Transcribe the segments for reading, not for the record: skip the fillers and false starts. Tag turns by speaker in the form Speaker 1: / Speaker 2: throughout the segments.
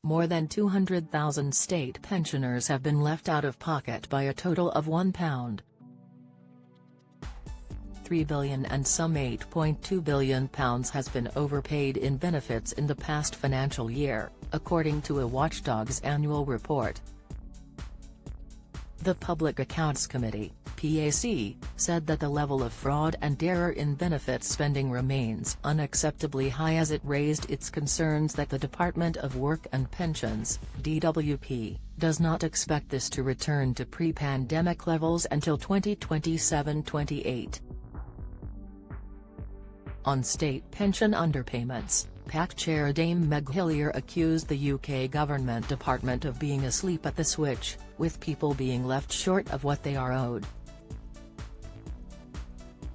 Speaker 1: more than 200,000 state pensioners have been left out of pocket by a total of £1.3 billion, and some £8.2 billion has been overpaid in benefits in the past financial year, according to a Watchdog's annual report. The Public Accounts Committee, PAC, said that the level of fraud and error in benefits spending remains unacceptably high, as it raised its concerns that the Department of Work and Pensions, DWP, does not expect this to return to pre-pandemic levels until 2027-28. On state pension underpayments, PAC Chair Dame Meg Hillier accused the UK government department of being asleep at the switch, with people being left short of what they are owed.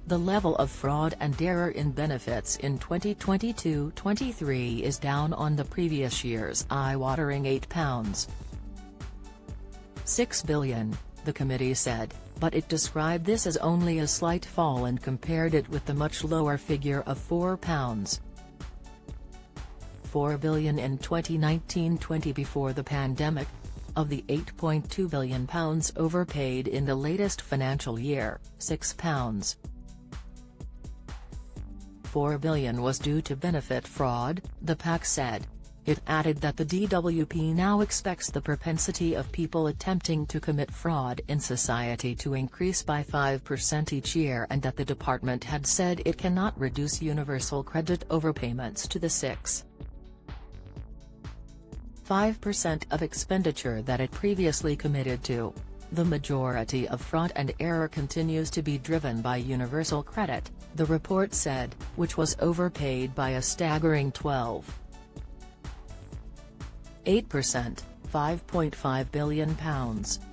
Speaker 1: The level of fraud and error in benefits in 2022-23 is down on the previous year's eye-watering £8.6 billion, the committee said, but it described this as only a slight fall and compared it with the much lower figure of £4.4 billion in 2019-20 before the pandemic. Of the £8.2 billion overpaid in the latest financial year, £6.4 billion was due to benefit fraud, the PAC said. It added that the DWP now expects the propensity of people attempting to commit fraud in society to increase by 5% each year, and that the department had said it cannot reduce universal credit overpayments to the 6.5% of expenditure that it previously committed to. The majority of fraud and error continues to be driven by universal credit, the report said, which was overpaid by a staggering 12.8%, £5.5 billion,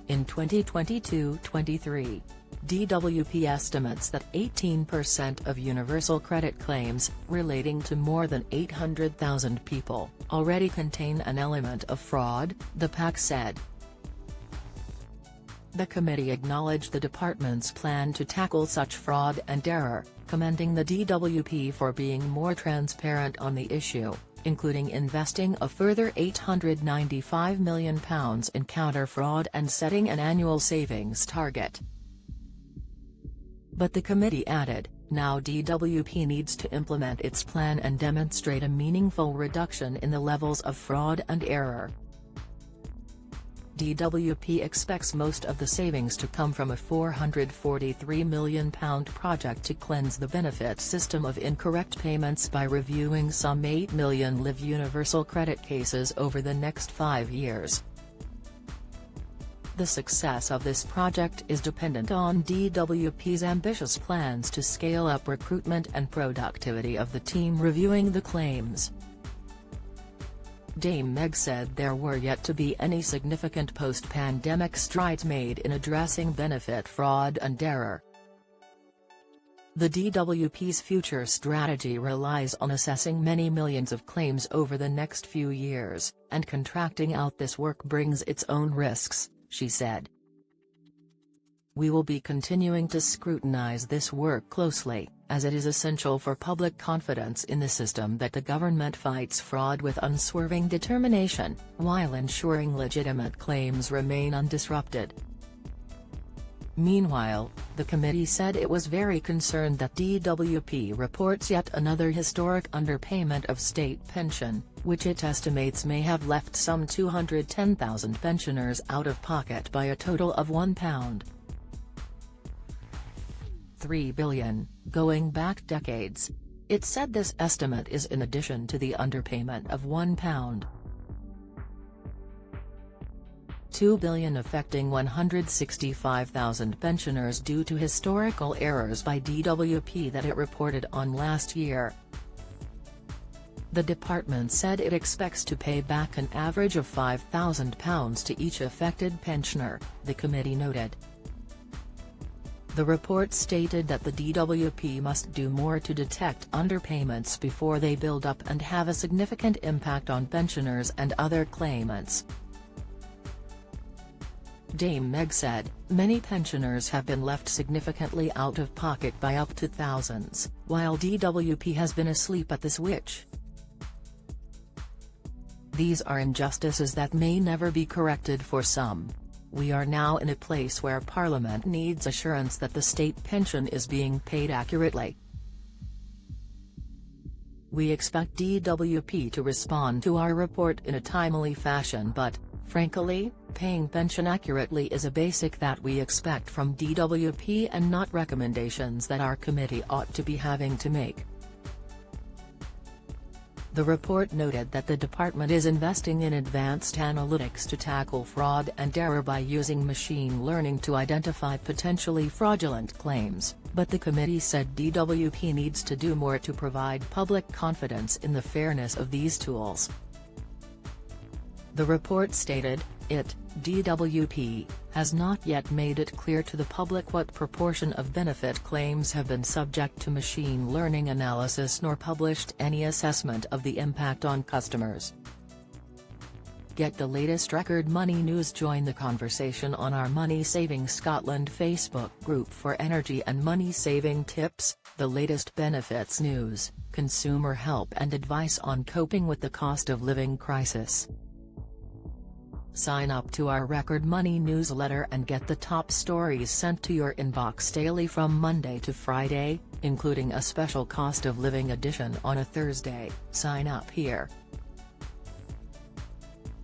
Speaker 1: in 2022-23. DWP estimates that 18% of universal credit claims, relating to more than 800,000 people, already contain an element of fraud, the PAC said. The committee acknowledged the department's plan to tackle such fraud and error, commending the DWP for being more transparent on the issue, including investing a further £895 million in counter-fraud and setting an annual savings target. But the committee added, now DWP needs to implement its plan and demonstrate a meaningful reduction in the levels of fraud and error. DWP expects most of the savings to come from a £443 million project to cleanse the benefit system of incorrect payments by reviewing some 8 million live universal credit cases over the next 5 years. The success of this project is dependent on DWP's ambitious plans to scale up recruitment and productivity of the team reviewing the claims. Dame Meg said there were yet to be any significant post-pandemic strides made in addressing benefit fraud and error. The DWP's future strategy relies on assessing many millions of claims over the next few years, and contracting out this work brings its own risks, she said. We will be continuing to scrutinize this work closely, as it is essential for public confidence in the system that the government fights fraud with unswerving determination, while ensuring legitimate claims remain undisrupted. Meanwhile, the committee said it was very concerned that DWP reports yet another historic underpayment of state pension, which it estimates may have left some 210,000 pensioners out of pocket by a total of £1.3 billion, going back decades. It said this estimate is in addition to the underpayment of £1.2 billion affecting 165,000 pensioners due to historical errors by DWP that it reported on last year. The department said it expects to pay back an average of £5,000 to each affected pensioner, the committee noted. The report stated that the DWP must do more to detect underpayments before they build up and have a significant impact on pensioners and other claimants. Dame Meg said, many pensioners have been left significantly out of pocket by up to thousands, while DWP has been asleep at the switch. These are injustices that may never be corrected for some. We are now in a place where Parliament needs assurance that the state pension is being paid accurately. We expect DWP to respond to our report in a timely fashion, but, frankly, paying pension accurately is a basic that we expect from DWP and not recommendations that our committee ought to be having to make. The report noted that the department is investing in advanced analytics to tackle fraud and error by using machine learning to identify potentially fraudulent claims, but the committee said DWP needs to do more to provide public confidence in the fairness of these tools. The report stated, DWP, has not yet made it clear to the public what proportion of benefit claims have been subject to machine learning analysis nor published any assessment of the impact on customers. Get the latest record money news. Join the conversation on our Money Saving Scotland Facebook group for energy and money saving tips, the latest benefits news, consumer help and advice on coping with the cost of living crisis. Sign up to our Record Money newsletter and get the top stories sent to your inbox daily from Monday to Friday, including a special cost of living edition on a Thursday. Sign up here.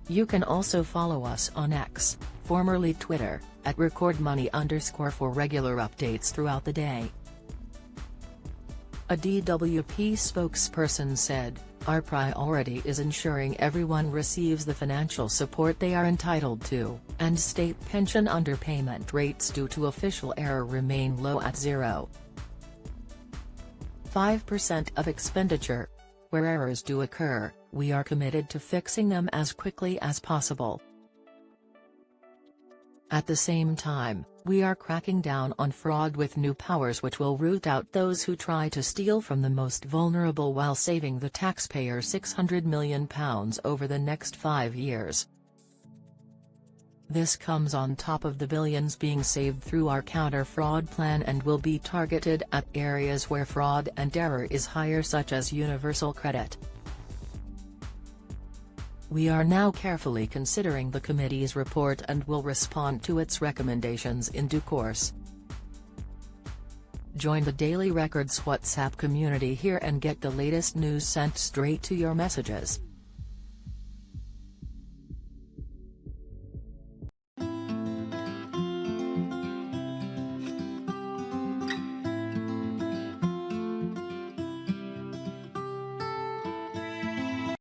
Speaker 1: You can also follow us on X, formerly Twitter, @RecordMoney_ for regular updates throughout the day. A DWP spokesperson said, "Our priority is ensuring everyone receives the financial support they are entitled to, and state pension underpayment rates due to official error remain low at 0.5% of expenditure. Where errors do occur, we are committed to fixing them as quickly as possible. At the same time, we are cracking down on fraud with new powers which will root out those who try to steal from the most vulnerable while saving the taxpayer £600 million over the next 5 years. This comes on top of the billions being saved through our counter-fraud plan and will be targeted at areas where fraud and error is higher, such as universal credit." We are now carefully considering the committee's report and will respond to its recommendations in due course. Join the Daily Records WhatsApp community here and get the latest news sent straight to your messages.